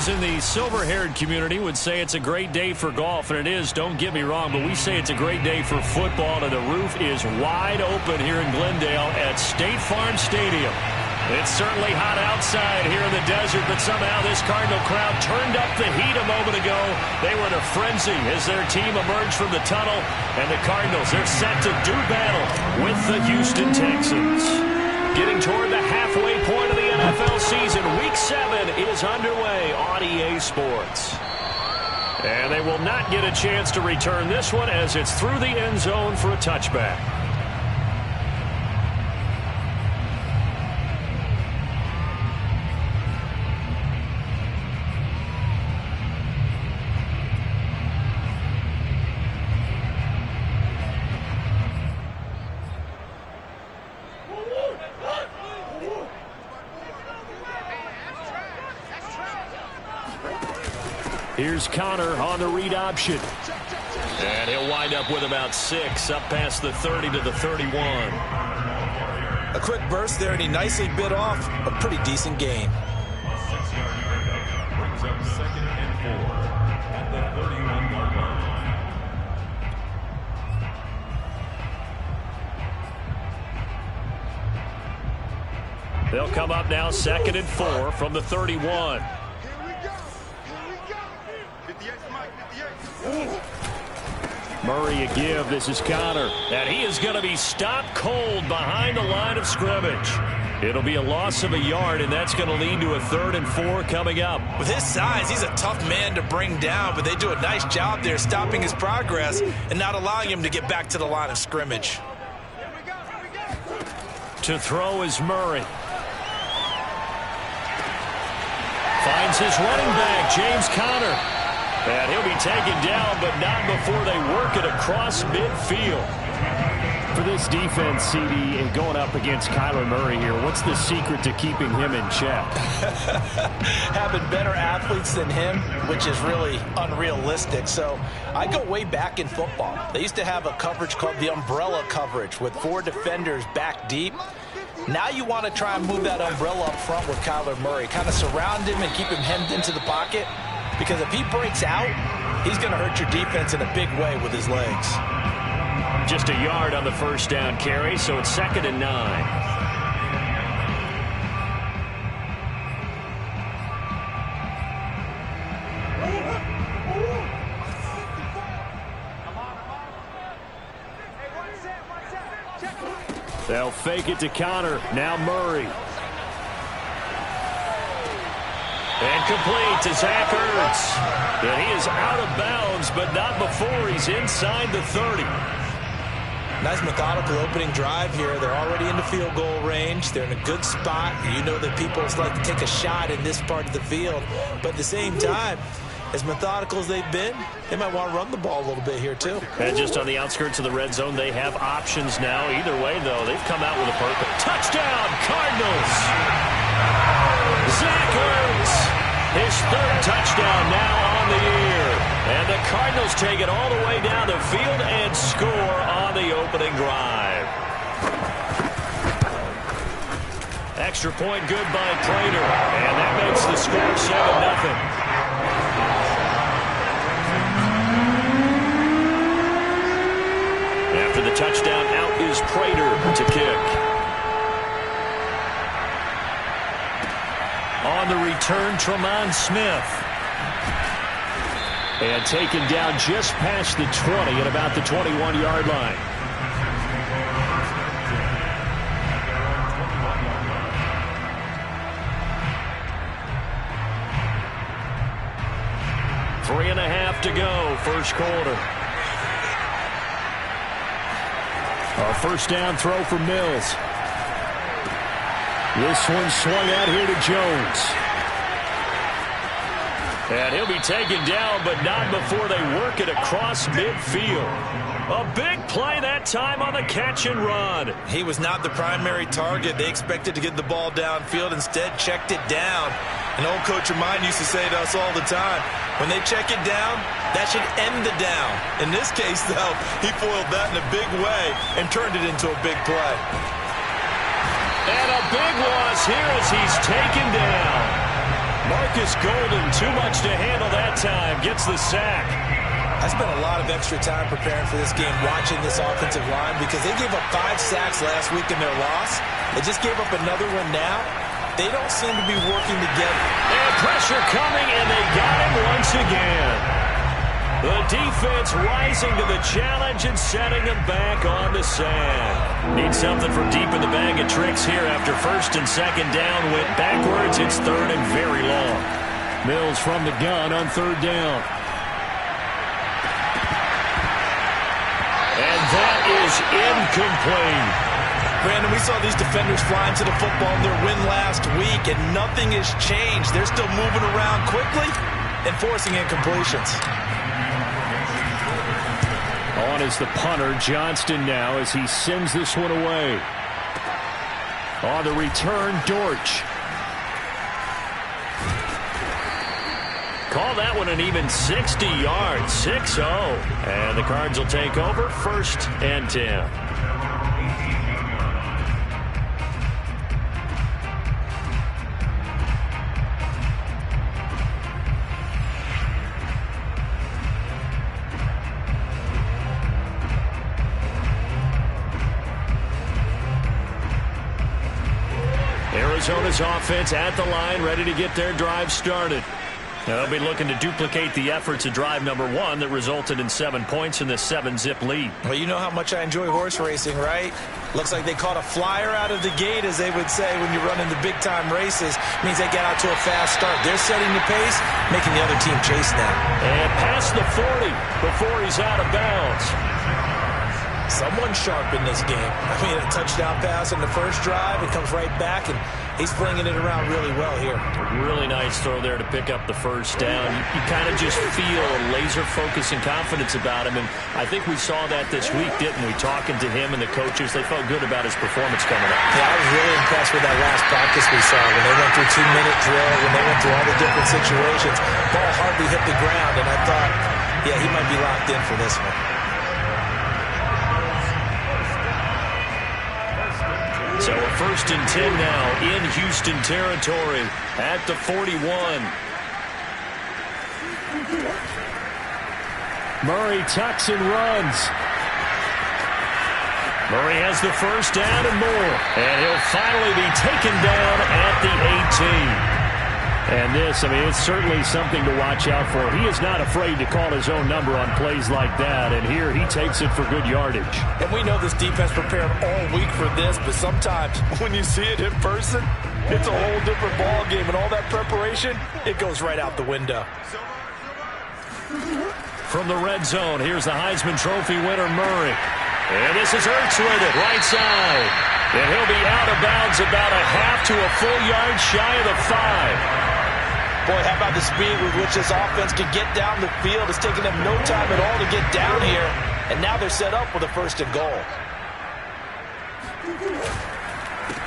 Those in the silver-haired community would say it's a great day for golf, and it is, don't get me wrong, but we say it's a great day for football, and the roof is wide open here in Glendale at State Farm Stadium. It's certainly hot outside here in the desert, but somehow this Cardinal crowd turned up the heat a moment ago. They were in a frenzy as their team emerged from the tunnel, and the Cardinals, they're set to do battle with the Houston Texans. Getting toward the halfway point of the NFL season, Week 7 is underway on EA Sports. And they will not get a chance to return this one as it's through the end zone for a touchback. Here's Connor on the read option. And he'll wind up with about 6, up past the 30 to the 31. A quick burst there, and he nicely bit off a pretty decent gain. Brings up 2nd and 4 at the 31-yard line. They'll come up now 2nd and 4 from the 31. Murray a give. This is Connor. And he is going to be stopped cold behind the line of scrimmage. It'll be a loss of a yard, and that's going to lead to a 3rd and 4 coming up. With his size, he's a tough man to bring down, but they do a nice job there stopping his progress and not allowing him to get back to the line of scrimmage. To throw is Murray. Finds his running back, James Conner. And he'll be taken down, but not before they work it across midfield. For this defense, CD, and going up against Kyler Murray here, what's the secret to keeping him in check? Having better athletes than him, which is really unrealistic. So I go way back in football. They used to have a coverage called the umbrella coverage with 4 defenders back deep. Now you want to try and move that umbrella up front with Kyler Murray. Kind of surround him and keep him hemmed into the pocket. Because if he breaks out, he's going to hurt your defense in a big way with his legs. Just a yard on the first down carry, so it's 2nd and 9. They'll fake it to Connor. Now Murray. And complete to Zach Ertz. And he is out of bounds, but not before he's inside the 30. Nice methodical opening drive here. They're already in the field goal range. They're in a good spot. You know that people like to take a shot in this part of the field. But at the same time, as methodical as they've been, they might want to run the ball a little bit here too. And just on the outskirts of the red zone, they have options now. Either way, though, they've come out with a perfect touchdown, Cardinals. Zach Ertz, his 3rd touchdown now on the year. And the Cardinals take it all the way down the field and score on the opening drive. Extra point good by Prater. And that makes the score 7-0. After the touchdown, out is Prater to kick. On the return, Tremont Smith. And taken down just past the 20 at about the 21-yard line. Three and a half to go, first quarter. A first down throw for Mills. This one swung out here to Jones. And he'll be taken down, but not before they work it across midfield. A big play that time on the catch and run. He was not the primary target. They expected to get the ball downfield. Instead, checked it down. An old coach of mine used to say to us all the time, when they check it down, that should end the down. In this case, though, he foiled that in a big way and turned it into a big play. And a big loss here as he's taken down. Marcus Golden, too much to handle that time, gets the sack. I spent a lot of extra time preparing for this game, watching this offensive line, because they gave up 5 sacks last week in their loss. They just gave up another one now. They don't seem to be working together. And pressure coming, and they got him once again. The defense rising to the challenge and setting him back on the sand. Need something from deep in the bag of tricks here after first and second down went backwards. It's third and very long. Mills from the gun on third down. And that is incomplete. Brandon, we saw these defenders flying to the football in their win last week, and nothing has changed. They're still moving around quickly and forcing incompletions. On is the punter, Johnston now, as he sends this one away. On the return, Dortch. Call that one an even 60 yards, 6-0. And the Cards will take over, 1st and 10. Arizona's offense at the line, ready to get their drive started. Now they'll be looking to duplicate the efforts of drive number 1 that resulted in 7 points in this 7-zip lead. Well, you know how much I enjoy horse racing, right? Looks like they caught a flyer out of the gate, as they would say when you run in the big-time races. Means they get out to a fast start. They're setting the pace, making the other team chase now. And past the 40 before he's out of bounds. Someone sharp in this game. I mean, a touchdown pass in the first drive. It comes right back, and he's flinging it around really well here. Really nice throw there to pick up the first down. You kind of just feel a laser focus and confidence about him, and I think we saw that this week, didn't we? Talking to him and the coaches, they felt good about his performance coming up. Yeah, I was really impressed with that last practice we saw when they went through 2-minute drill, when they went through all the different situations. Ball hardly hit the ground, and I thought, yeah, he might be locked in for this one. So a 1st and 10 now in Houston territory at the 41. Murray tucks and runs. Murray has the first down and more. And he'll finally be taken down at the 18. And this, I mean, it's certainly something to watch out for. He is not afraid to call his own number on plays like that. And here he takes it for good yardage. And we know this defense prepared all week for this, but sometimes when you see it in person, it's a whole different ball game. And all that preparation, it goes right out the window. From the red zone, here's the Heisman Trophy winner, Murray. And this is Ertz with it, right side. And he'll be out of bounds about a half to a full yard shy of the 5. Boy, how about the speed with which this offense can get down the field? It's taken them no time at all to get down here. And now they're set up with a 1st and goal.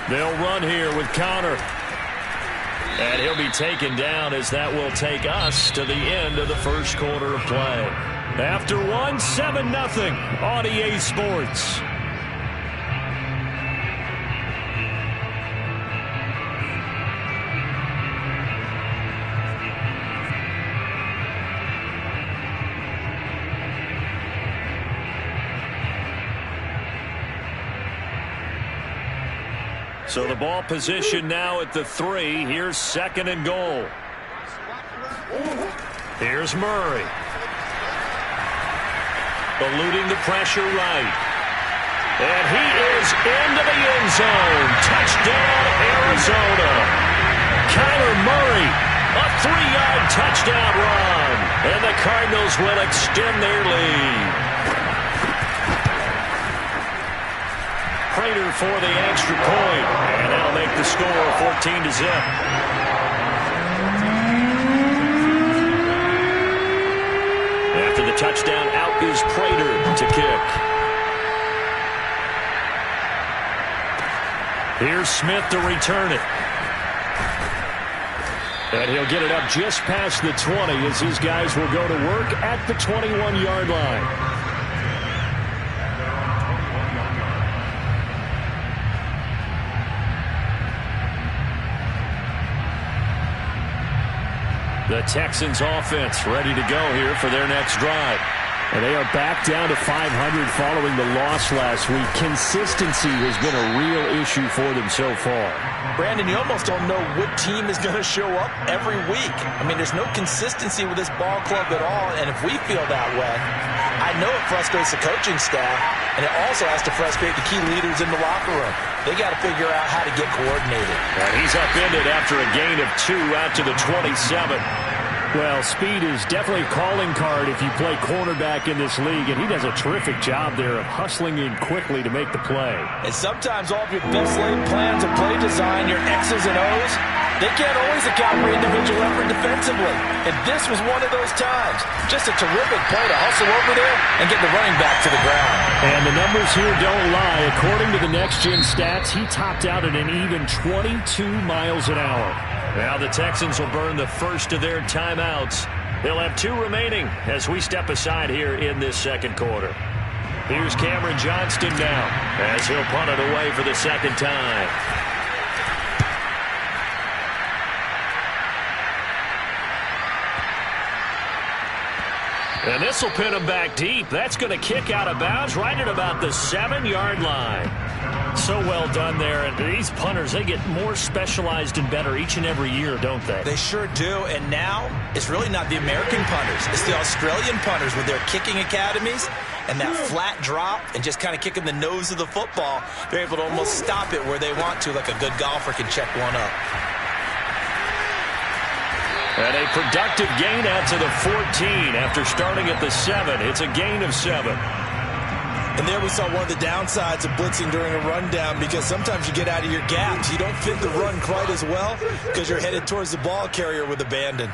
They'll run here with Connor. And he'll be taken down, as that will take us to the end of the first quarter of play. After 1, 7-0 on EA Sports. So the ball position now at the 3. Here's 2nd and goal. Here's Murray. Eluding the pressure right. And he is into the end zone. Touchdown, Arizona. Kyler Murray, a 3-yard touchdown run. And the Cardinals will extend their lead. Prater for the extra point, and that'll make the score 14-0. After the touchdown, out is Prater to kick. Here's Smith to return it. And he'll get it up just past the 20 as his guys will go to work at the 21-yard line. The Texans offense ready to go here for their next drive. And they are back down to 500 following the loss last week. Consistency has been a real issue for them so far. Brandon, you almost don't know what team is going to show up every week. I mean, there's no consistency with this ball club at all, and if we feel that way, I know it frustrates the coaching staff, and it also has to frustrate the key leaders in the locker room. They got to figure out how to get coordinated. And he's upended after a gain of 2 out to the 27. Well, speed is definitely a calling card if you play cornerback in this league, and he does a terrific job there of hustling in quickly to make the play. And sometimes all of your best laid plans of play design, your X's and O's, they can't always account for individual effort defensively. And this was one of those times. Just a terrific play to hustle over there and get the running back to the ground. And the numbers here don't lie. According to the next-gen stats, he topped out at an even 22 miles an hour. Now the Texans will burn the first of their timeouts. They'll have 2 remaining as we step aside here in this second quarter. Here's Cameron Johnston now as he'll punt it away for the second time. And this will pin him back deep. That's going to kick out of bounds right at about the 7-yard line. So well done there. And these punters, they get more specialized and better each and every year, don't they? They sure do. And now it's really not the American punters. It's the Australian punters with their kicking academies and that flat drop and just kind of kicking the nose of the football. They're able to almost stop it where they want to, like a good golfer can check one up. And a productive gain out to the 14 after starting at the 7. It's a gain of 7. And there we saw one of the downsides of blitzing during a rundown, because sometimes you get out of your gaps. You don't fit the run quite as well because you're headed towards the ball carrier with abandon.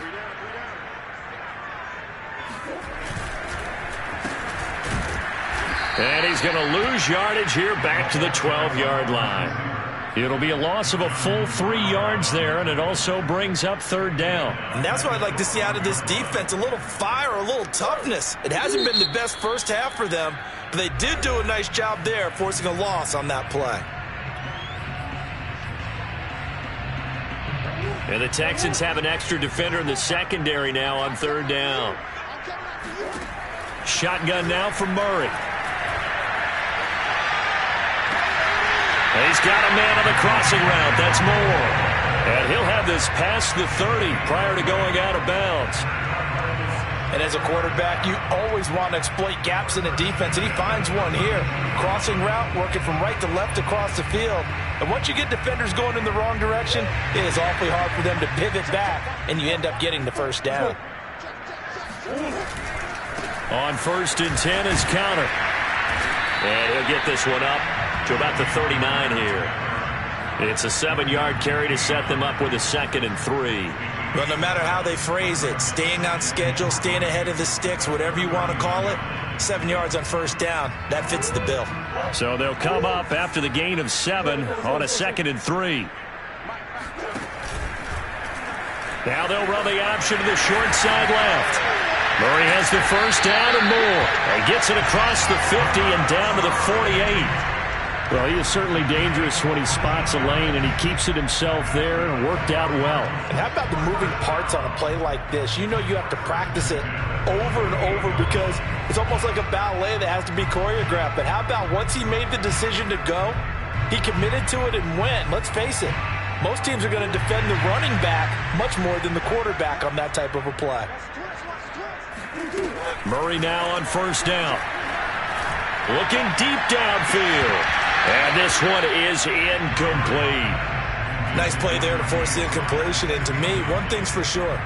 And he's going to lose yardage here back to the 12-yard line. It'll be a loss of a full 3 yards there, and it also brings up 3rd down. And that's what I'd like to see out of this defense, a little fire, a little toughness. It hasn't been the best first half for them, but they did do a nice job there, forcing a loss on that play. And the Texans have an extra defender in the secondary now on 3rd down. Shotgun now for Murray. He's got a man on the crossing route. That's Moore. And he'll have this past the 30 prior to going out of bounds. And as a quarterback, you always want to exploit gaps in the defense, and he finds one here. Crossing route, working from right to left across the field. And once you get defenders going in the wrong direction, it is awfully hard for them to pivot back, and you end up getting the first down. On 1st and 10 is counter. And he'll get this one up to about the 39 here. It's a 7-yard carry to set them up with a 2nd and 3. Well, no matter how they phrase it, staying on schedule, staying ahead of the sticks, whatever you want to call it, 7 yards on 1st down, that fits the bill. So they'll come up after the gain of 7 on a 2nd and 3. Now they'll run the option to the short side left. Murray has the first down and more. He gets it across the 50 and down to the 48. Well, he is certainly dangerous when he spots a lane, and he keeps it himself there and worked out well. And how about the moving parts on a play like this? You know you have to practice it over and over because it's almost like a ballet that has to be choreographed. But how about once he made the decision to go, he committed to it and went. Let's face it, most teams are going to defend the running back much more than the quarterback on that type of a play. Murray now on 1st down. Looking deep downfield. And this one is incomplete. Nice play there to force the incompletion. And to me, one thing's for sure.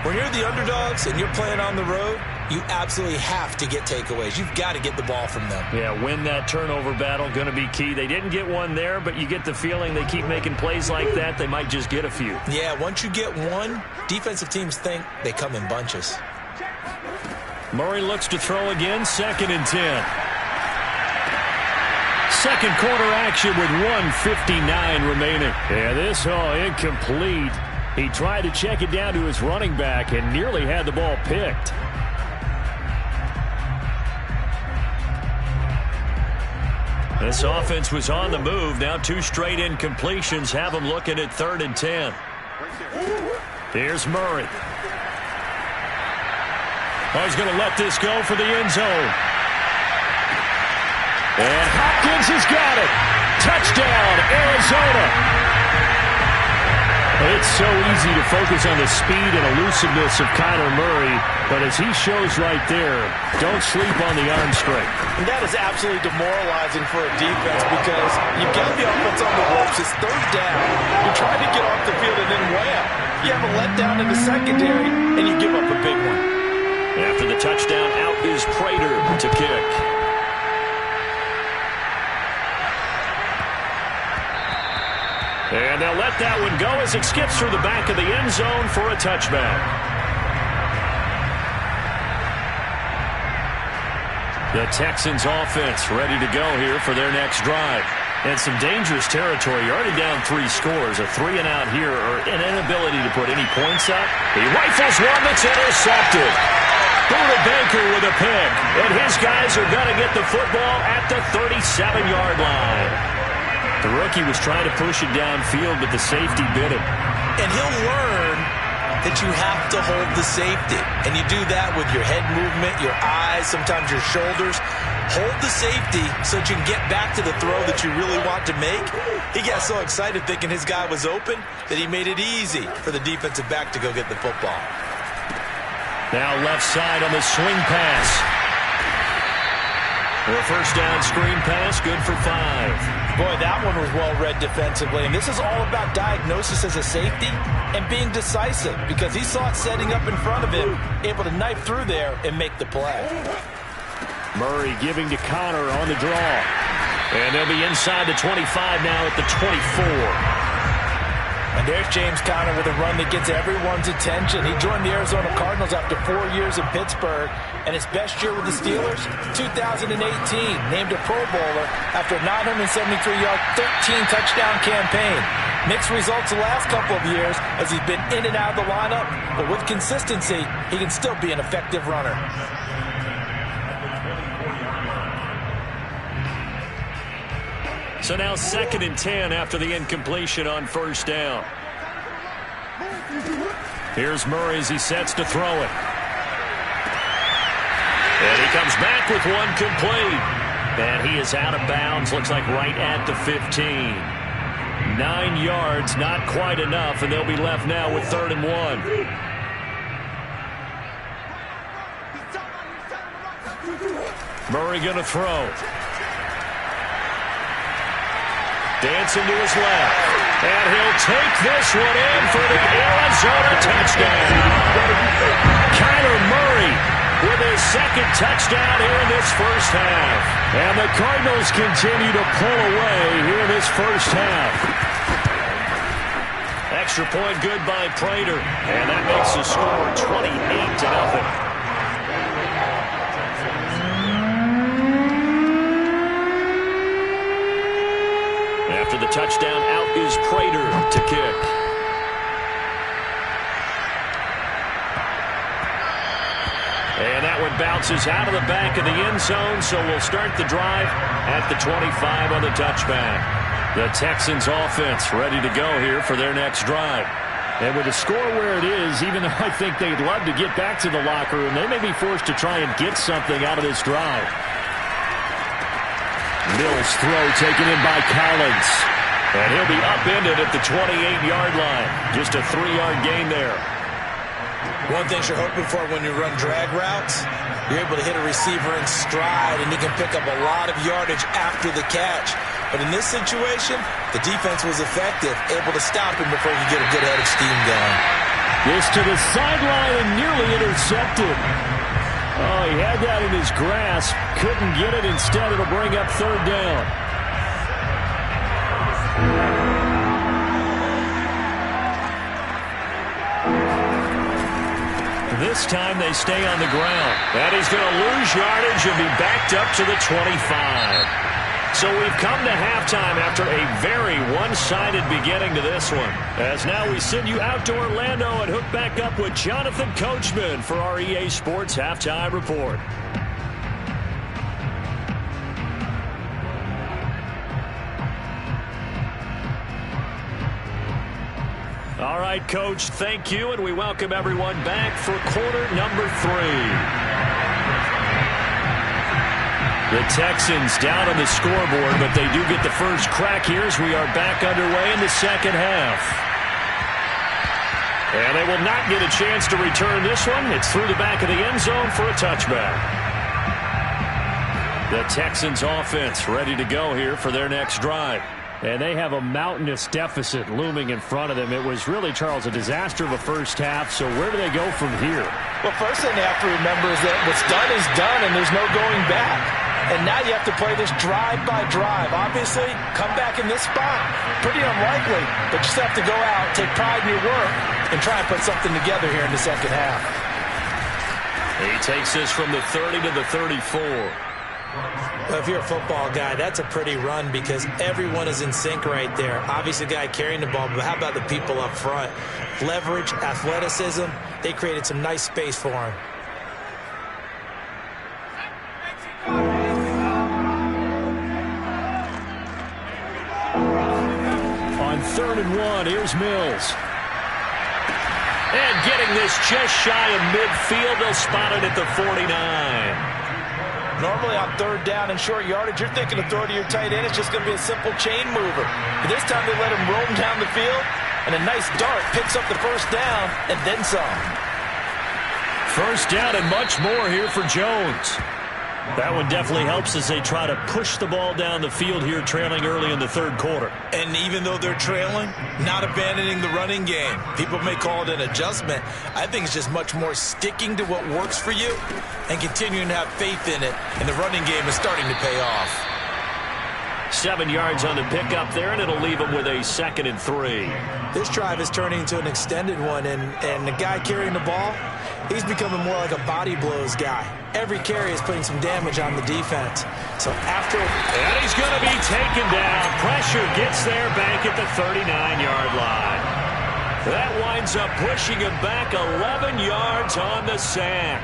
When you're the underdogs and you're playing on the road, you absolutely have to get takeaways. You've got to get the ball from them. Yeah, win that turnover battle, going to be key. They didn't get one there, but you get the feeling they keep making plays like that, they might just get a few. Yeah, once you get one, defensive teams think they come in bunches. Murray looks to throw again, 2nd and 10. Second quarter action with 1:59 remaining. Yeah, this incomplete. He tried to check it down to his running back and nearly had the ball picked. This offense was on the move. Now 2 straight incompletions have them looking at 3rd and 10. Here's Murray. Oh, he's going to let this go for the end zone. And Hopkins has got it. Touchdown, Arizona. It's so easy to focus on the speed and elusiveness of Kyler Murray, but as he shows right there, don't sleep on the arm strength. And that is absolutely demoralizing for a defense because you've got the offense on the ropes. It's third down. You're trying to get off the field, and then wham, you have a letdown in the secondary, and you give up a big one. After the touchdown, out is Prater to kick. And they'll let that one go as it skips through the back of the end zone for a touchback. The Texans offense ready to go here for their next drive. And some dangerous territory. You're already down 3 scores. A 3 and out here, or an inability to put any points up. He rifles one that's intercepted. Buda Baker with a pick. And his guys are going to get the football at the 37-yard line. The rookie was trying to push it downfield, but the safety bit him. And he'll learn that you have to hold the safety. And you do that with your head movement, your eyes, sometimes your shoulders. Hold the safety so that you can get back to the throw that you really want to make. He got so excited thinking his guy was open that he made it easy for the defensive back to go get the football. Now left side on the swing pass. For a first down screen pass, good for 5. Boy, that one was well read defensively. And this is all about diagnosis as a safety and being decisive because he saw it setting up in front of him, able to knife through there and make the play. Murray giving to Connor on the draw. And they'll be inside the 25 now at the 24. And there's James Conner with a run that gets everyone's attention. He joined the Arizona Cardinals after 4 years in Pittsburgh. And his best year with the Steelers, 2018. Named a Pro Bowler after a 973-yard, 13-touchdown campaign. Mixed results the last couple of years as he's been in and out of the lineup. But with consistency, he can still be an effective runner. So now 2nd and 10 after the incompletion on first down. Here's Murray as he sets to throw it. And he comes back with one complete. And he is out of bounds, looks like right at the 15. 9 yards, not quite enough, and they'll be left now with 3rd and 1. Murray going to throw. Dancing to his left. And he'll take this one in for the Arizona touchdown. Kyler Murray with his 2nd touchdown here in this first half. And the Cardinals continue to pull away here in this first half. Extra point good by Prater. And that makes the score 28-0. After the touchdown, out is Prater to kick. And that one bounces out of the back of the end zone, so we'll start the drive at the 25 on the touchback. The Texans offense ready to go here for their next drive. And with the score where it is, even though I think they'd love to get back to the locker room, they may be forced to try and get something out of this drive. Mills throw taken in by Collins. And he'll be upended at the 28-yard line. Just a 3-yard gain there. One thing you're hoping for when you run drag routes, you're able to hit a receiver in stride, and you can pick up a lot of yardage after the catch. But in this situation, the defense was effective, able to stop him before he could get a good head of steam going. This to the sideline and nearly intercepted. Oh, he had that in his grasp. Couldn't get it. Instead, it'll bring up 3rd down. This time they stay on the ground. And he's going to lose yardage and be backed up to the 25. So we've come to halftime after a very one-sided beginning to this one. As now we send you out to Orlando and hook back up with Jonathan Coachman for our EA Sports Halftime Report. All right. right, Coach, thank you, and we welcome everyone back for quarter number 3. The Texans down on the scoreboard, but they do get the first crack here as we are back underway in the second half. And they will not get a chance to return this one. It's through the back of the end zone for a touchback. The Texans offense ready to go here for their next drive. And they have a mountainous deficit looming in front of them. It was really, Charles, a disaster of a first half. So where do they go from here? Well, first thing they have to remember is that what's done is done, and there's no going back. And now you have to play this drive by drive. Obviously, come back in this spot, pretty unlikely. But you just have to go out, take pride in your work, and try and put something together here in the second half. He takes this from the 30 to the 34. Well, if you're a football guy, that's a pretty run because everyone is in sync right there. Obviously, the guy carrying the ball, but how about the people up front? Leverage, athleticism, they created some nice space for him. On 3rd and 1, here's Mills. And getting this just shy of midfield, they'll spot it at the 49. Normally on 3rd down and short yardage, you're thinking of throw to your tight end. It's just going to be a simple chain mover. But this time they let him roam down the field, and a nice dart picks up the first down and then some. First down and much more here for Jones. That one definitely helps as they try to push the ball down the field here, trailing early in the 3rd quarter. And even though they're trailing, not abandoning the running game. People may call it an adjustment. I think it's just much more sticking to what works for you and continuing to have faith in it. And the running game is starting to pay off. 7 yards on the pickup there, and it'll leave them with a 2nd and 3. This drive is turning into an extended one, and the guy carrying the ball, he's becoming more like a body blows guy. Every carry is putting some damage on the defense. So after... And he's going to be taken down. Pressure gets there back at the 39-yard line. That winds up pushing him back 11 yards on the sack.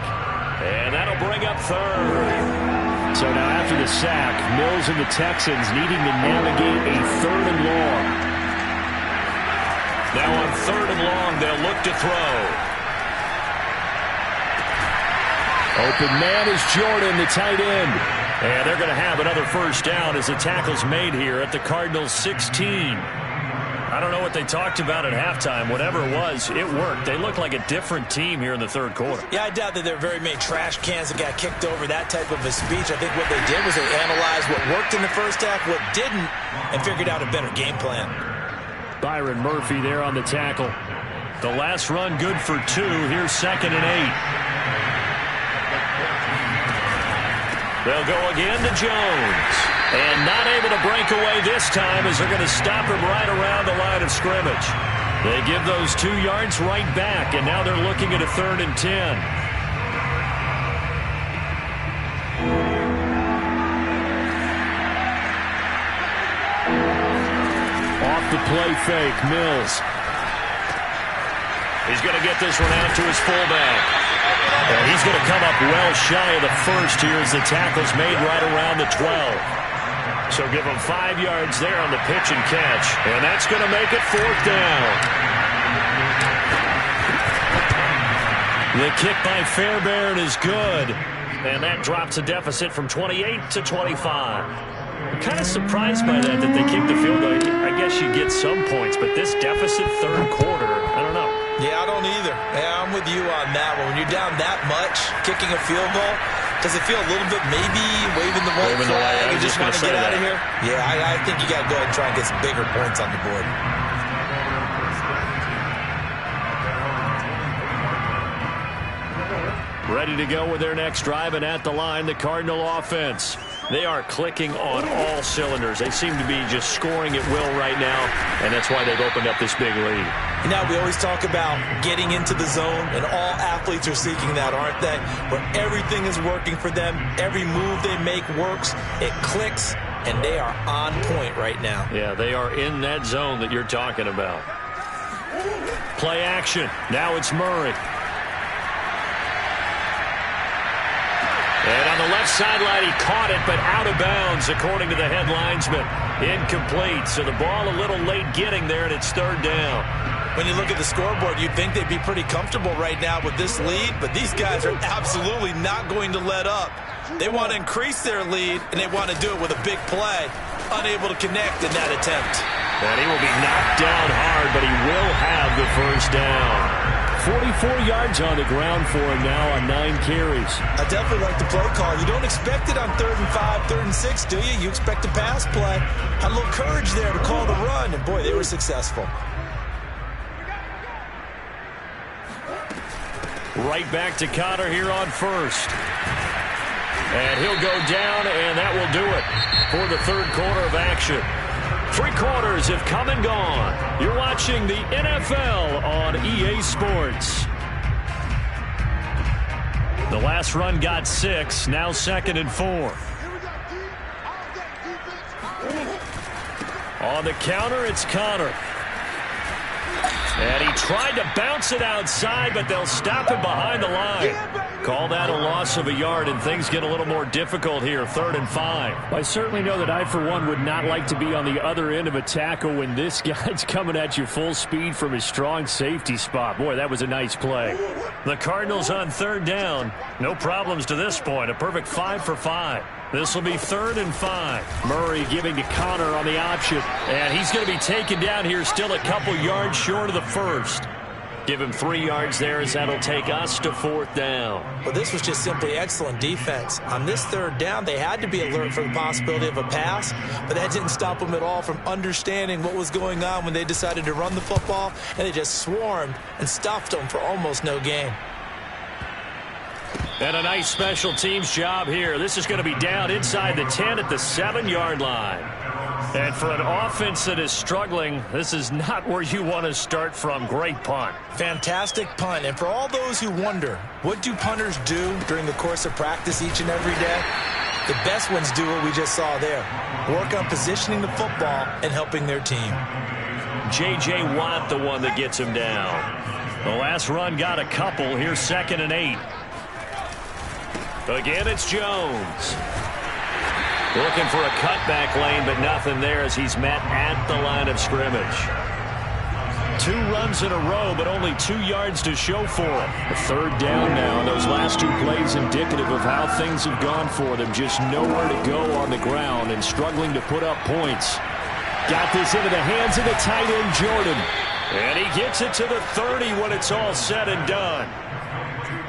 And that'll bring up 3rd. So now after the sack, Mills and the Texans needing to navigate a 3rd and long. Now on 3rd and long, they'll look to throw. Open man is Jordan, the tight end. And they're going to have another first down as the tackle's made here at the Cardinals' 16. I don't know what they talked about at halftime. Whatever it was, it worked. They look like a different team here in the 3rd quarter. Yeah, I doubt that there are very many trash cans that got kicked over, that type of a speech. I think what they did was they analyzed what worked in the first half, what didn't, and figured out a better game plan. Byron Murphy there on the tackle. The last run good for 2. Here's 2nd and 8. They'll go again to Jones. And not able to break away this time as they're going to stop him right around the line of scrimmage. They give those 2 yards right back, and now they're looking at a 3rd and 10. Off the play fake, Mills. He's going to get this one out to his fullback. And he's going to come up well shy of the first here as the tackle's made right around the 12. So give him 5 yards there on the pitch and catch. And that's going to make it 4th down. The kick by Fairbairn is good. And that drops the deficit from 28 to 25. I'm kind of surprised by that they kicked the field goal. I guess you get some points, but this deficit 3rd quarter, I don't know. Yeah, I don't either. Yeah, I'm with you on that one. When you're down that much, kicking a field goal, does it feel a little bit maybe waving the white flag? You just want to get out of here? Yeah, I think you got to go ahead and try and get some bigger points on the board. Ready to go with their next drive, and at the line, the Cardinal offense. They are clicking on all cylinders. They seem to be just scoring at will right now, and that's why they've opened up this big lead. Now, we always talk about getting into the zone, and all athletes are seeking that, aren't they? Where everything is working for them. Every move they make works. It clicks, and they are on point right now. Yeah, they are in that zone that you're talking about. Play action. Now it's Murray. And on the left sideline, he caught it, but out of bounds, according to the head linesman. Incomplete, so the ball a little late getting there, and it's 3rd down. When you look at the scoreboard, you'd think they'd be pretty comfortable right now with this lead, but these guys are absolutely not going to let up. They want to increase their lead, and they want to do it with a big play. Unable to connect in that attempt. And he will be knocked down hard, but he will have the first down. 44 yards on the ground for him now on 9 carries. I definitely like the play call. You don't expect it on 3rd and 5, 3rd and 6, do you? You expect a pass play. Had a little courage there to call the run, and boy, they were successful. Right back to Connor here on first. And he'll go down, and that will do it for the third quarter of action. 3 quarters have come and gone. You're watching the NFL on EA Sports. The last run got 6, now 2nd and 4. On the counter, it's Connor. And he tried to bounce it outside, but they'll stop him behind the line. Call that a loss of a yard, and things get a little more difficult here, 3rd and 5. I certainly know that I, for one, would not like to be on the other end of a tackle when this guy's coming at you full speed from his strong safety spot. Boy, that was a nice play. The Cardinals on 3rd down. No problems to this point. A perfect 5 for 5. This will be 3rd and 5. Murray giving to Connor on the option. And he's going to be taken down here, still a couple yards short of the first. Give him 3 yards there, as that'll take us to 4th down. Well, this was just simply excellent defense. On this 3rd down, they had to be alert for the possibility of a pass, but that didn't stop them at all from understanding what was going on when they decided to run the football, and they just swarmed and stuffed them for almost no gain. And a nice special teams job here. This is going to be down inside the 10 at the 7-yard line. And for an offense that is struggling, this is not where you want to start from. Great punt. Fantastic punt. And for all those who wonder, what do punters do during the course of practice each and every day? The best ones do what we just saw there. Work on positioning the football and helping their team. J.J. Watt, the one that gets him down. The last run got a couple. Here's 2nd and 8. Again, it's Jones. Looking for a cutback lane, but nothing there as he's met at the line of scrimmage. 2 runs in a row, but only 2 yards to show for it. The 3rd down now, and those last 2 plays indicative of how things have gone for them. Just nowhere to go on the ground and struggling to put up points. Got this into the hands of the tight end, Jordan. And he gets it to the 30 when it's all said and done.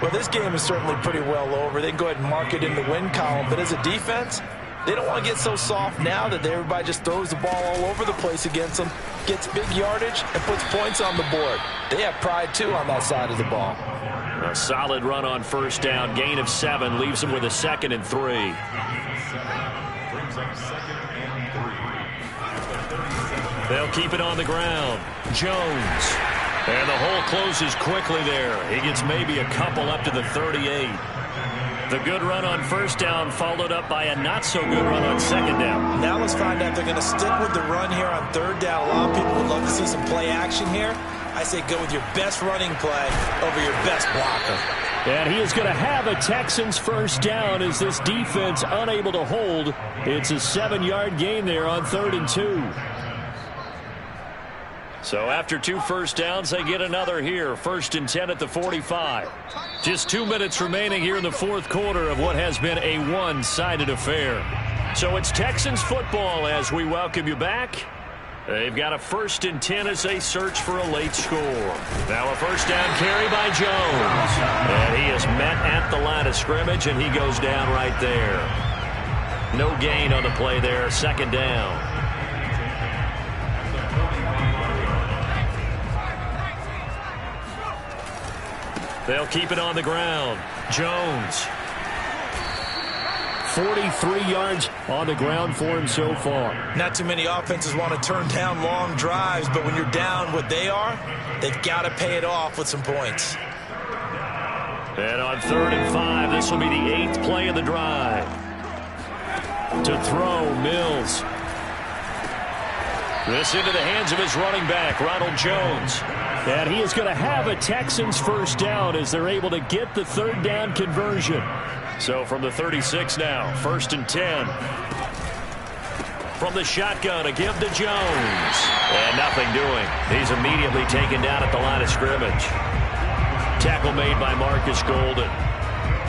Well, this game is certainly pretty well over. They can go ahead and mark it in the win column. But as a defense, they don't want to get so soft now that everybody just throws the ball all over the place against them, gets big yardage, and puts points on the board. They have pride, too, on that side of the ball. A solid run on 1st down. Gain of 7 leaves them with a 2nd and 3. Brings up 2nd and 3. They'll keep it on the ground. Jones. And the hole closes quickly there. He gets maybe a couple up to the 38. The good run on 1st down followed up by a not-so-good run on 2nd down. Now let's find out if they're going to stick with the run here on 3rd down. A lot of people would love to see some play action here. I say go with your best running play over your best blocker. And he is going to have a Texans 1st down as this defense unable to hold. It's a 7-yard gain there on 3rd and 2. So after 2 first downs, they get another here. 1st and 10 at the 45. Just 2 minutes remaining here in the 4th quarter of what has been a one-sided affair. So it's Texans football as we welcome you back. They've got a 1st and 10 as they search for a late score. Now a 1st down carry by Jones. And he is met at the line of scrimmage, and he goes down right there. No gain on the play there. 2nd down. They'll keep it on the ground. Jones. 43 yards on the ground for him so far. Not too many offenses want to turn down long drives, but when you're down what they are, they've got to pay it off with some points. And on 3rd and 5, this will be the 8th play of the drive. To throw, Mills. This into the hands of his running back, Ronald Jones. And he is going to have a Texans 1st down as they're able to get the 3rd down conversion. So from the 36 now, 1st and 10. from the shotgun. A give to Jones. And nothing doing. He's immediately taken down at the line of scrimmage. Tackle made by Marcus Golden.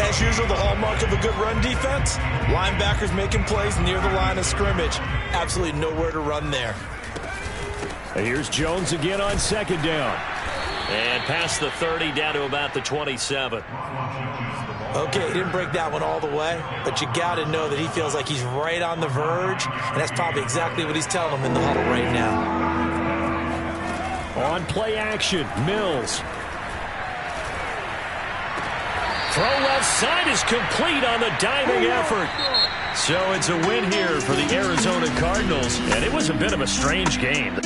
As usual, the hallmark of a good run defense, linebackers making plays near the line of scrimmage. Absolutely nowhere to run there. And here's Jones again on second down. And past the 30, down to about the 27. Okay, he didn't break that one all the way, but you got to know that he feels like he's right on the verge, and that's probably exactly what he's telling them in the huddle right now. On play action, Mills. Throw left side is complete on the diving effort. So it's a win here for the Arizona Cardinals, and it was a bit of a strange game.